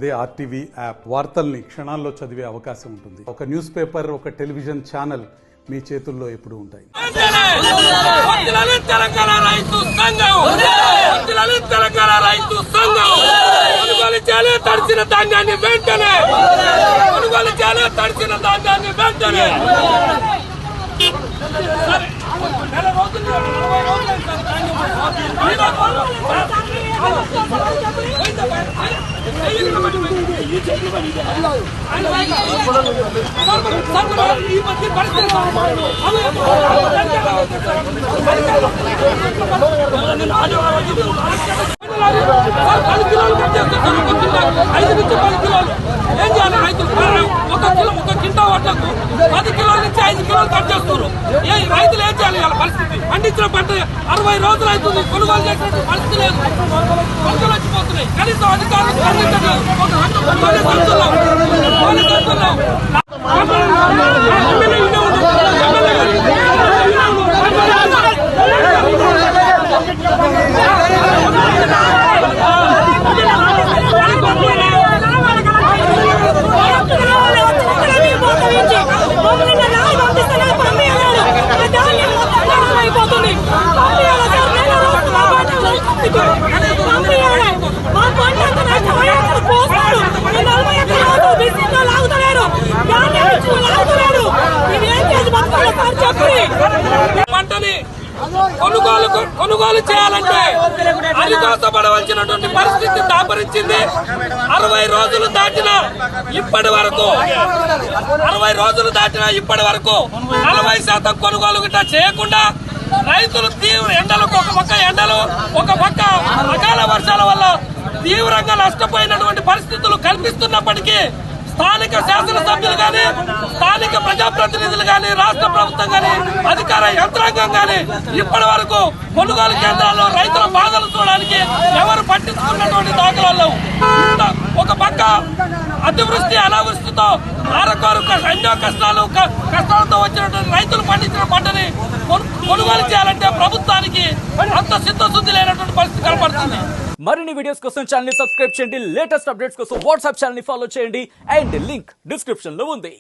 అదే RTV app వార్తల్ని క్షణాల్లో చదివే అవకాశం ఉంటుంది. ఒక న్యూస్ పేపర్, ఒక టెలివిజన్ ఛానల్ మీ చేతుల్లో ఎప్పుడూ ఉంటాయి. తడిచిన ధాన్యాన్ని వెంటనే నెల రోజులు 40 రోజులు ఈ మధ్య పరిస్థితి ఏం చేయాలి? రైతులు ఒక కింటా వడ్లకు 10 కిలోల నుంచి 5 కిలోలు కట్ చేస్తున్నారు. రైతులు ఏం చేయాలి? వాళ్ళ పరిస్థితి పండించిన పంట 60 రోజులు అవుతుంది, కొనుగోలు చేసినట్టు పరిస్థితి లేదు. పంటలు వచ్చిపోతున్నాయి. కనీసం అధికారులు స్పందించట్లేదు. పంటని కొనుగోలు చేయాలంటే అరికోసపడవలసినటువంటి పరిస్థితి దాపరించింది. 60 రోజులు దాటిన ఇప్పటి వరకు 40% కొనుగోలు గిట్ట చేయకుండా రైతులు తీవ్ర ఎండలకు ఒక పక్క ఎండలు, ఒక పక్క అకాల వర్షాల వల్ల తీవ్రంగా నష్టపోయినటువంటి పరిస్థితులు కల్పిస్తున్నప్పటికీ స్థానిక శాసనసభ్యులు కానీ, స్థానిక ప్రజాప్రతినిధులు కానీ, రాష్ట్ర ప్రభుత్వం కానీ, అధికార యంత్రాంగం కానీ ఇప్పటి వరకు కొనుగోలు కేంద్రాల్లో రైతుల బాధలు చూడడానికి ఎవరు పట్టించుకున్నటువంటి దాఖలాలు. ఒక పక్క అతివృష్టి అనావృష్టితో ఆరకోరు ఎన్నో కష్టాలతో వచ్చినటువంటి రైతులు పండించిన పంటని కొనుగోలు చేయాలంటే ప్రభుత్వానికి అంత సిద్ధశుద్ధి లేనటువంటి పరిస్థితి కనపడుతుంది. మరిన్ని వీడియోస్ కోసం ఛానల్ ని సబ్స్క్రైబ్ చేయండి. లేటెస్ట్ అప్డేట్స్ కోసం వాట్సాప్ ఛానల్ ని ఫాలో చేయండి. అండ్ లింక్ డిస్క్రిప్షన్ లో ఉంది.